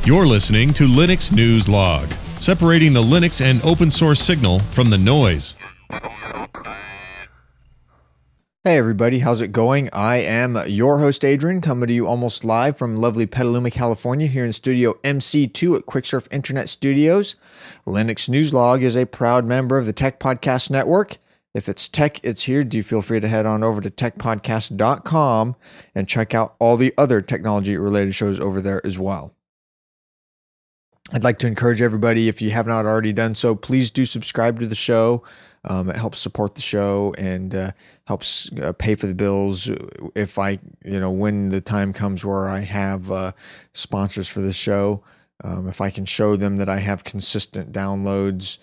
You're listening to Linux News Log, separating the Linux and open source signal from the noise. Hey everybody, how's it going? I am your host Adrian, coming to you almost live from lovely Petaluma, California, here in Studio MC2 at Quicksurf Internet Studios. Linux News Log is a proud member of the Tech Podcast Network. If it's tech, it's here. Do feel free to head on over to techpodcast.com and check out all the other technology-related shows over there as well. I'd like to encourage everybody, if you have not already done so, please do subscribe to the show. It helps support the show and helps pay for the bills. If when the time comes where I have sponsors for the show, if I can show them that I have consistent downloads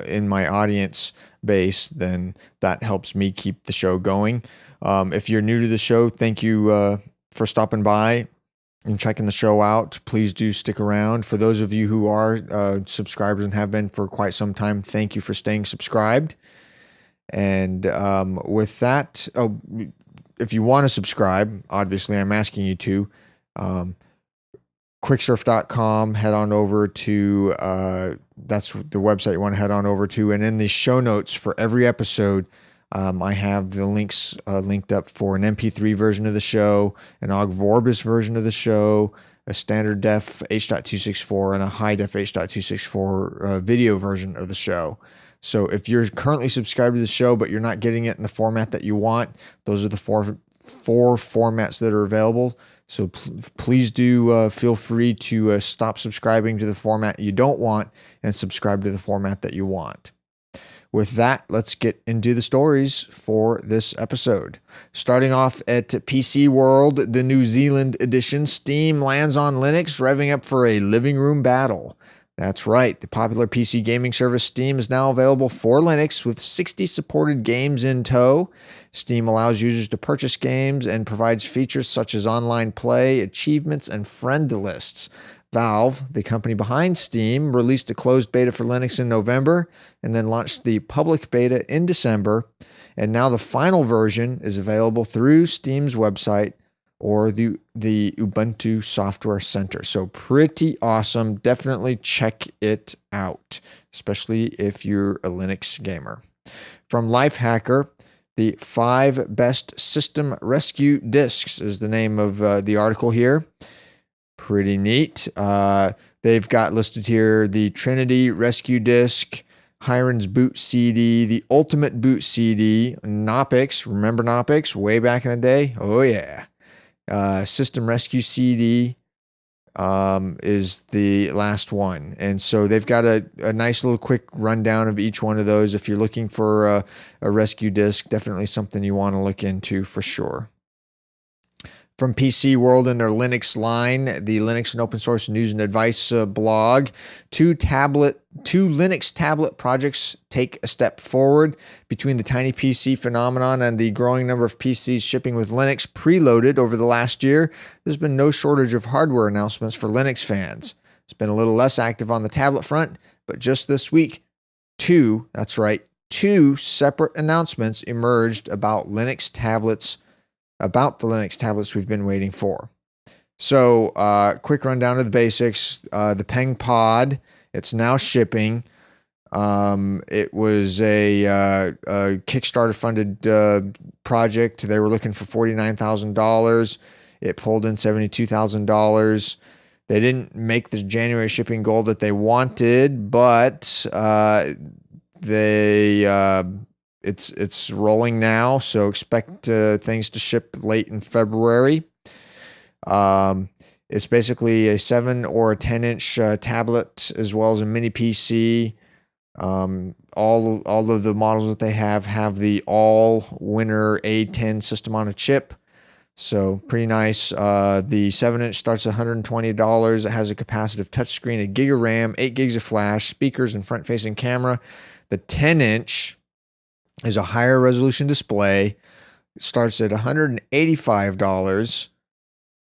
in my audience base, then that helps me keep the show going. If you're new to the show, thank you for stopping by and checking the show out. Please do stick around. For those of you who are subscribers and have been for quite some time, thank you for staying subscribed. And with that, if you want to subscribe, obviously I'm asking you to, quicksurf.com, head on over to, that's the website you want to head on over to. And in the show notes for every episode, I have the links linked up for an MP3 version of the show, an Ogg Vorbis version of the show, a standard def H.264, and a high def H.264 video version of the show. So if you're currently subscribed to the show, but you're not getting it in the format that you want, those are the four formats that are available. So please do feel free to stop subscribing to the format you don't want and subscribe to the format that you want. With that, let's get into the stories for this episode. Starting off at PC World, the New Zealand edition, Steam lands on Linux, revving up for a living room battle. That's right, the popular PC gaming service Steam is now available for Linux with 60 supported games in tow. Steam allows users to purchase games and provides features such as online play, achievements, and friend lists. Valve, the company behind Steam, released a closed beta for Linux in November and then launched the public beta in December. And now the final version is available through Steam's website or the Ubuntu Software Center. So pretty awesome. Definitely check it out, especially if you're a Linux gamer. From Lifehacker, the 5 best system rescue disks is the name of the article here. Pretty neat. They've got listed here the Trinity Rescue Disk, Hiron's Boot CD, the Ultimate Boot CD, Knoppix. Remember Knoppix way back in the day? Oh, yeah. System Rescue CD is the last one. And so they've got a nice little quick rundown of each one of those. If you're looking for a rescue disk, definitely something you want to look into for sure. From PC World in their Linux line, the Linux and Open Source News and Advice blog, two Linux tablet projects take a step forward. Between the tiny PC phenomenon and the growing number of PCs shipping with Linux preloaded over the last year, there's been no shortage of hardware announcements for Linux fans. It's been a little less active on the tablet front, but just this week, two separate announcements emerged about the Linux tablets we've been waiting for. So, quick rundown of the basics. The PengPod, it's now shipping. It was a Kickstarter-funded project. They were looking for $49,000. It pulled in $72,000. They didn't make the January shipping goal that they wanted, but It's rolling now, so expect things to ship late in February. It's basically a 7 or a 10-inch tablet as well as a mini PC. All of the models that they have the all-winner A10 system on a chip. So pretty nice. The 7-inch starts at $120. It has a capacitive touchscreen, a gig of RAM, 8 gigs of flash, speakers, and front-facing camera. The 10-inch is a higher resolution display. It starts at $185,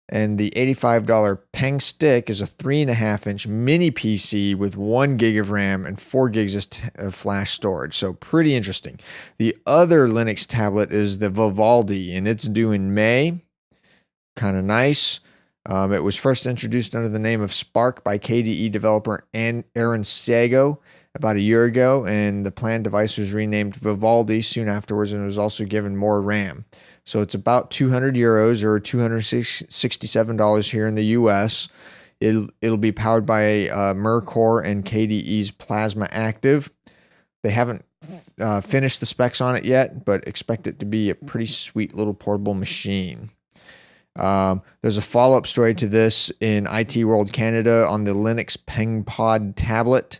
and the $85 Peng Stick is a 3.5-inch mini PC with 1 gig of RAM and 4 gigs of flash storage. So pretty interesting. The other Linux tablet is the Vivaldi, and it's due in May. Kind of nice. It was first introduced under the name of Spark by KDE developer Aaron Sago about a year ago, and the planned device was renamed Vivaldi soon afterwards, and it was also given more RAM. So it's about 200 euros or $267 here in the US. It'll be powered by Mercore and KDE's Plasma Active. They haven't finished the specs on it yet, but expect it to be a pretty sweet little portable machine. There's a follow-up story to this in IT World Canada on the Linux PengPod tablet.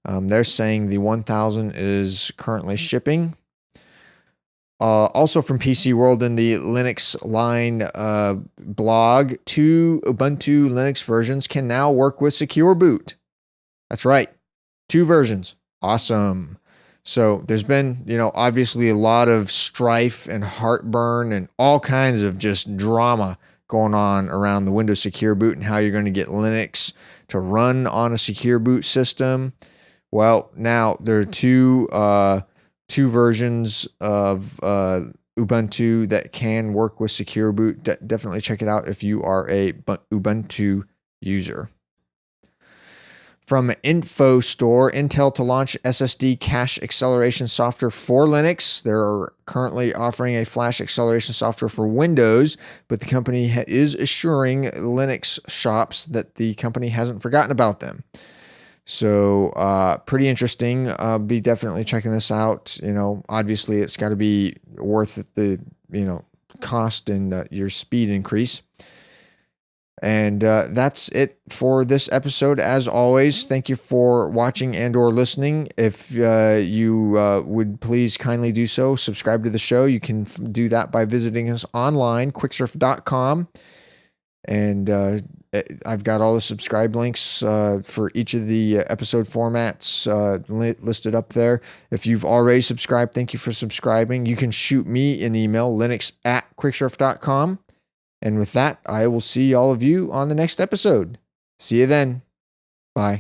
They're saying the 1000 is currently shipping. Also from PC World in the Linux line blog, 2 Ubuntu Linux versions can now work with Secure Boot. That's right, 2 versions. Awesome. So there's been, obviously a lot of strife and heartburn and all kinds of just drama going on around the Windows Secure Boot and how you're going to get Linux to run on a Secure Boot system. Well, now there are two versions of Ubuntu that can work with Secure Boot. Definitely check it out if you are a Ubuntu user. From InfoStore, Intel to launch SSD cache acceleration software for Linux. They're currently offering a flash acceleration software for Windows, but the company is assuring Linux shops that the company hasn't forgotten about them. So pretty interesting. Be definitely checking this out. Obviously it's got to be worth the cost and your speed increase. And that's it for this episode. As always, thank you for watching and or listening. If you would please kindly do so, subscribe to the show. You can do that by visiting us online, quicksurf.com. And I've got all the subscribe links for each of the episode formats listed up there. If you've already subscribed, thank you for subscribing. You can shoot me an email, linux@quicksurf.com. And with that, I will see all of you on the next episode. See you then. Bye.